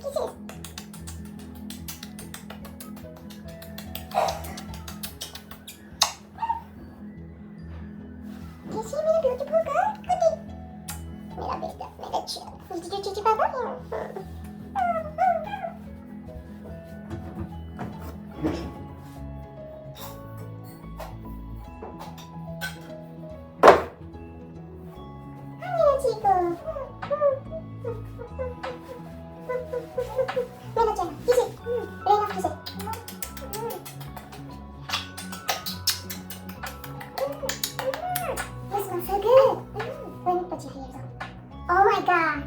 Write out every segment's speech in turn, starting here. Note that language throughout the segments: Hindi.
कैसी है मेरा ब्यूटीफुल गर्ल कुटी, मेरा बेटा, मेरा चीज़, मुझे चीज़ पापा। Oh my god.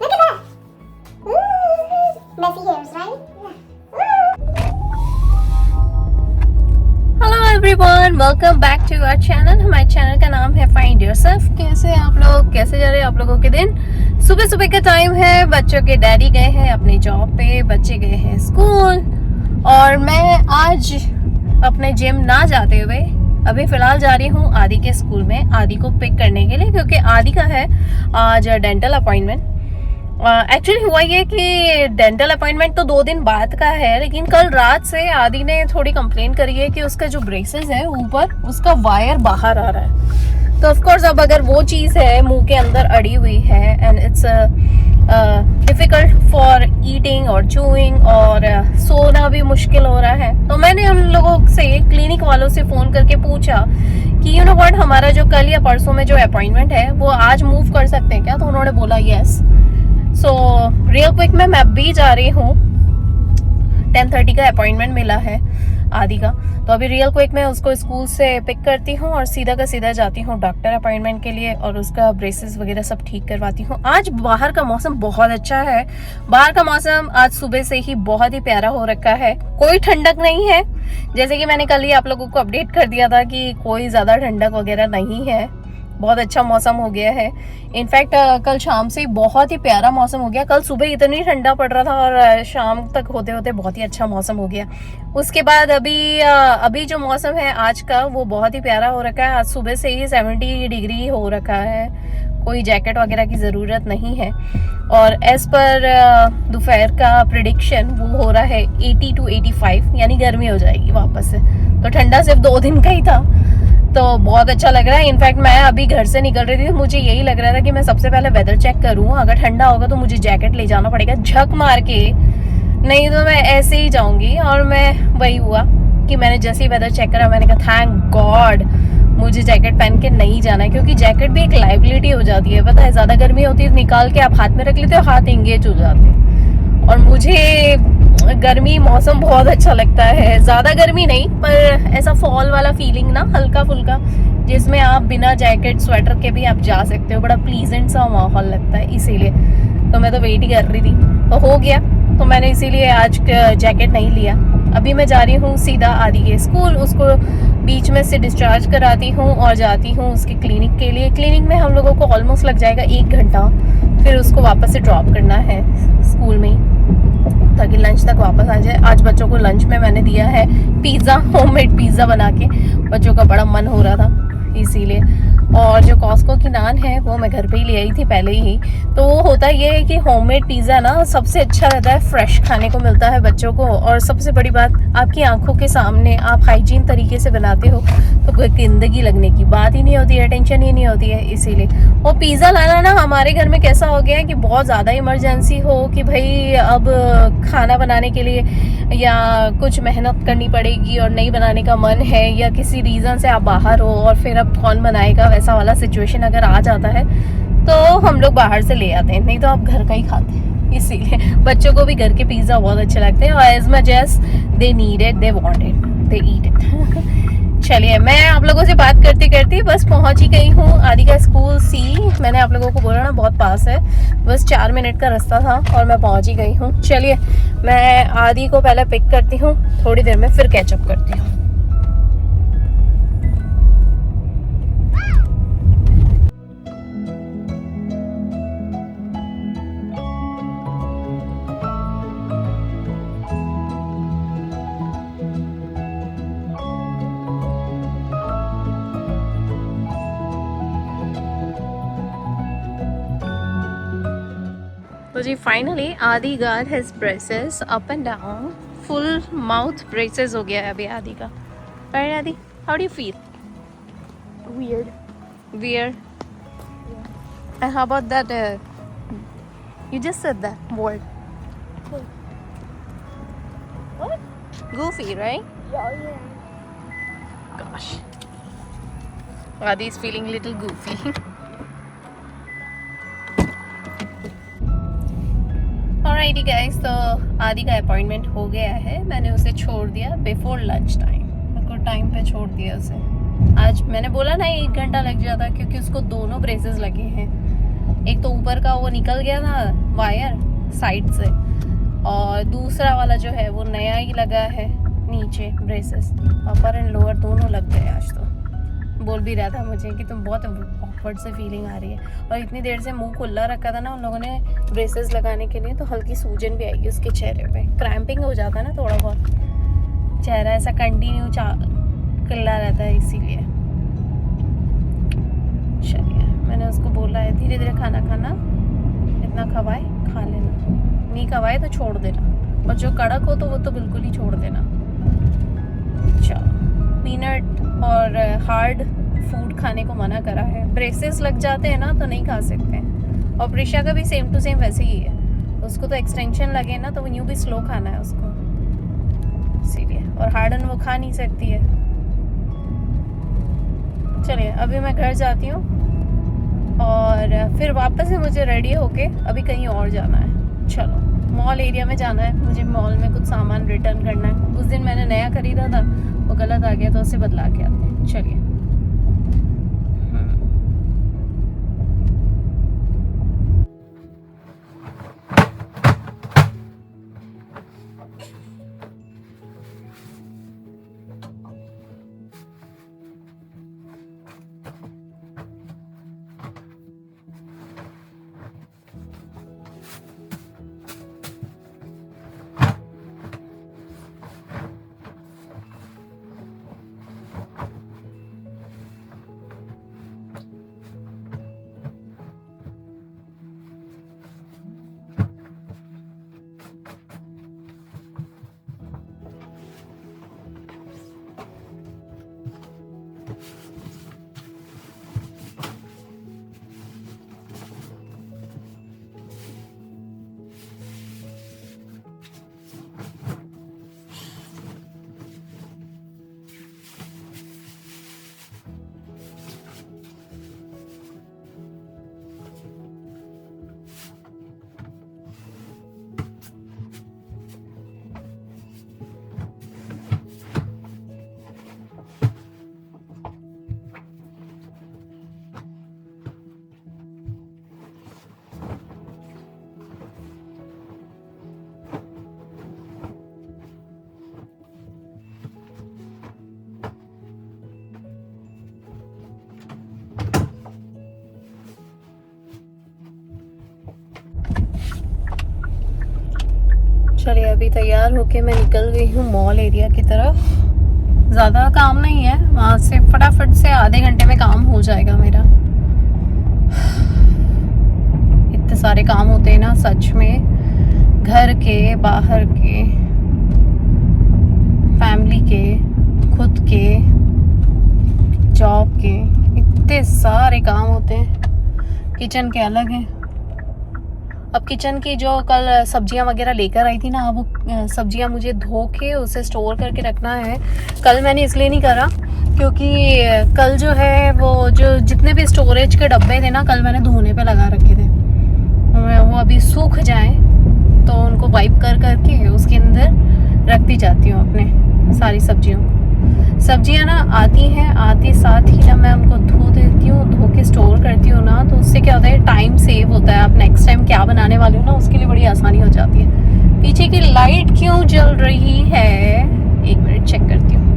Look at that. Messy hairs, right? Hello everyone, welcome back to our channel. हमारे चैनल का नाम है फाइंड योरसेल्फ। कैसे हैं आप लोग? कैसे जा रहे हैं आप लोगों के दिन? सुबह सुबह का टाइम है, बच्चों के डैडी गए हैं अपनी जॉब पे, बच्चे गए हैं स्कूल, और मैं आज अपने जिम ना जाते हुए अभी फिलहाल जा रही हूँ आदि के स्कूल में, आदि को पिक करने के लिए, क्योंकि आदि का है आज डेंटल अपॉइंटमेंट। एक्चुअली हुआ ये कि डेंटल अपॉइंटमेंट तो 2 दिन बाद का है, लेकिन कल रात से आदि ने थोड़ी कंप्लेन करी है कि उसका जो ब्रेसेस है ऊपर, उसका वायर बाहर आ रहा है। तो ऑफ कोर्स अब अगर वो चीज़ है मुंह के अंदर अड़ी हुई है and it's difficult for eating और चूइंग, और सोना भी मुश्किल हो रहा है, तो मैंने उन लोगों से, क्लिनिक वालों से फ़ोन करके पूछा कि यू नो व्हाट, हमारा जो कल या परसों में जो अपॉइंटमेंट है वो आज मूव कर सकते हैं क्या? तो उन्होंने बोला येस। सो रियल क्विक में मैं भी जा रही हूँ, 10:30 का अपॉइंटमेंट मिला है आदि का, तो अभी रियल क्विक में उसको स्कूल से पिक करती हूँ और सीधा का सीधा जाती हूँ डॉक्टर अपॉइंटमेंट के लिए, और उसका ब्रेसेस वगैरह सब ठीक करवाती हूँ। आज बाहर का मौसम बहुत अच्छा है, बाहर का मौसम आज सुबह से ही बहुत ही प्यारा हो रखा है, कोई ठंडक नहीं है, जैसे कि मैंने कल ही आप लोगों को अपडेट कर दिया था कि कोई ज़्यादा ठंडक वगैरह नहीं है, बहुत अच्छा मौसम हो गया है। इनफैक्ट कल शाम से बहुत ही प्यारा मौसम हो गया, कल सुबह इतनी ठंडा पड़ रहा था और शाम तक होते होते बहुत ही अच्छा मौसम हो गया। उसके बाद अभी जो मौसम है आज का वो बहुत ही प्यारा हो रखा है, आज सुबह से ही 70 डिग्री हो रखा है, कोई जैकेट वगैरह की ज़रूरत नहीं है, और एज पर दोपहर का प्रिडिक्शन वो हो रहा है 80 to 85, यानी गर्मी हो जाएगी वापस से। तो ठंडा सिर्फ 2 दिन का ही था, तो बहुत अच्छा लग रहा है। इनफैक्ट मैं अभी घर से निकल रही थी, मुझे यही लग रहा था कि मैं सबसे पहले वेदर चेक करूँ, अगर ठंडा होगा तो मुझे जैकेट ले जाना पड़ेगा झक मार के, नहीं तो मैं ऐसे ही जाऊंगी। और मैं वही हुआ कि मैंने जैसे ही वेदर चेक करा, मैंने कहा थैंक गॉड मुझे जैकेट पहन के नहीं जाना है, क्योंकि जैकेट भी एक लाइबिलिटी हो जाती है, पता है, ज़्यादा गर्मी होती है, निकाल के आप हाथ में रख लेते हो, हाथ इंगेज हो जाते हैं, और मुझे गर्मी मौसम बहुत अच्छा लगता है, ज़्यादा गर्मी नहीं पर ऐसा फॉल वाला फीलिंग ना, हल्का फुल्का, जिसमें आप बिना जैकेट स्वेटर के भी आप जा सकते हो, बड़ा प्लीजेंट सा माहौल लगता है, इसीलिए तो मैं तो वेट ही कर रही थी, तो हो गया, तो मैंने इसीलिए आज जैकेट नहीं लिया। अभी मैं जा रही हूँ सीधा आदि के स्कूल, उसको बीच में से डिस्चार्ज कराती हूँ और जाती हूँ उसके क्लिनिक के लिए। क्लिनिक में हम लोगों को ऑलमोस्ट लग जाएगा 1 घंटा, फिर उसको वापस से ड्रॉप करना है स्कूल में ही, ताकि लंच तक वापस आ जाए। आज बच्चों को लंच में मैंने दिया है पिज़्ज़ा, होममेड पिज़्ज़ा बना के, बच्चों का बड़ा मन हो रहा था इसीलिए। और जो कॉस्को की नान है वो मैं घर पे ही ले आई थी पहले ही। तो वो होता ये है कि होममेड पिज़्ज़ा ना सबसे अच्छा रहता है, फ्रेश खाने को मिलता है बच्चों को, और सबसे बड़ी बात आपकी आंखों के सामने, आप हाइजीन तरीके से बनाते हो तो कोई गंदगी लगने की बात ही नहीं होती है, टेंशन ही नहीं होती है, इसीलिए। और पिज़्ज़ा लाना ना हमारे घर में कैसा हो गया है कि बहुत ज़्यादा इमरजेंसी हो कि भाई अब खाना बनाने के लिए या कुछ मेहनत करनी पड़ेगी और नहीं बनाने का मन है, या किसी रीज़न से आप बाहर हो और फिर अब कौन बनाएगा, वैसा वाला सिचुएशन अगर आ जाता है तो हम लोग बाहर से ले आते हैं, नहीं तो आप घर का ही खाते हैं। इसीलिए बच्चों को भी घर के पिज़्ज़ा बहुत अच्छे लगते हैं, और as much as they need it, they want it, they eat it. चलिए, मैं आप लोगों से बात करते करते बस पहुंच ही गई हूँ आदि का स्कूल सी। मैंने आप लोगों को बोला ना बहुत पास है, बस 4 मिनट का रास्ता था और मैं पहुंच ही गई हूँ। चलिए, मैं आदि को पहले पिक करती हूँ, थोड़ी देर में फिर कैचअप करती हूँ। तो जी फाइनली आदि got his braces up and down, full mouth braces हो गया है अभी आदि का। राइट आदि, how do you feel? Weird. Weird. And how about that? You just said that word. What? Goofy, right? Yeah. Gosh. Adi is feeling little goofy. Alrighty guys, तो आदि का अपॉइंटमेंट हो गया है। मैंने उसे छोड़ दिया बिफोर लंच टाइम, बिल्कुल टाइम पे छोड़ दिया उसे। आज मैंने बोला ना 1 घंटा लग जाता, क्योंकि उसको दोनों ब्रेसेस लगे हैं। एक तो ऊपर का वो निकल गया था वायर साइड से, और दूसरा वाला जो है वो नया ही लगा है नीचे ब्रेसेस। अपर एंड लोअर दोनों लग गए आज। तो बोल भी रहा था मुझे कि तुम बहुत ऑकवर्ड से फीलिंग आ रही है, और इतनी देर से मुंह खुला रखा था ना उन लोगों ने ब्रेसेस लगाने के लिए, तो हल्की सूजन भी आई उसके चेहरे पे। क्रैम्पिंग हो जाता है ना थोड़ा बहुत, चेहरा ऐसा कंटिन्यू किल्ला रहता है, इसीलिए। चलिए, मैंने उसको बोला है धीरे धीरे खाना खाना, इतना खवाए खा लेना, नहीं खवाए तो छोड़ देना, और जो कड़क हो तो वो तो बिल्कुल ही छोड़ देना। चलो, पीनट और हार्ड फूड खाने को मना करा है। ब्रेसेस लग जाते हैं ना तो नहीं खा सकते। और प्रिशा का भी सेम टू सेम वैसे ही है, उसको तो एक्सटेंशन लगे ना तो वो यूँ भी स्लो खाना है उसको, इसीलिए। और हार्डन वो खा नहीं सकती है। चलिए, अभी मैं घर जाती हूँ, और फिर वापस से मुझे रेडी होके अभी कहीं और जाना है। चलो, मॉल एरिया में जाना है मुझे। मॉल में कुछ सामान रिटर्न करना है। उस दिन मैंने नया खरीदा था, वो गलत आ गया, तो उसे बदला के आते हैं। चलिए। चलिए, अभी तैयार होके मैं निकल गई हूँ मॉल एरिया की तरफ। ज़्यादा काम नहीं है, वहाँ से फटाफट से आधे घंटे में काम हो जाएगा मेरा। इतने सारे काम होते हैं ना सच में, घर के, बाहर के, फैमिली के, खुद के, जॉब के, इतने सारे काम होते हैं। किचन के अलग हैं। अब किचन की जो कल सब्जियां वगैरह लेकर आई थी ना, अब वो सब्जियां मुझे धो के उसे स्टोर करके रखना है। कल मैंने इसलिए नहीं करा क्योंकि कल जो है वो जो जितने भी स्टोरेज के डब्बे थे ना, कल मैंने धोने पे लगा रखे थे। वो अभी सूख जाएं तो उनको वाइप कर करके उसके अंदर रखती जाती हूँ अपने सारी सब्जियों को। सब्जियां ना आती हैं, आते साथ ही ना मैं उनको धो देती हूँ, धो के स्टोर करती हूँ ना, तो उससे क्या होता है टाइम सेव होता है। आप नेक्स्ट टाइम क्या बनाने वाले हो ना, उसके लिए बड़ी आसानी हो जाती है। पीछे की लाइट क्यों जल रही है, 1 मिनट चेक करती हूँ।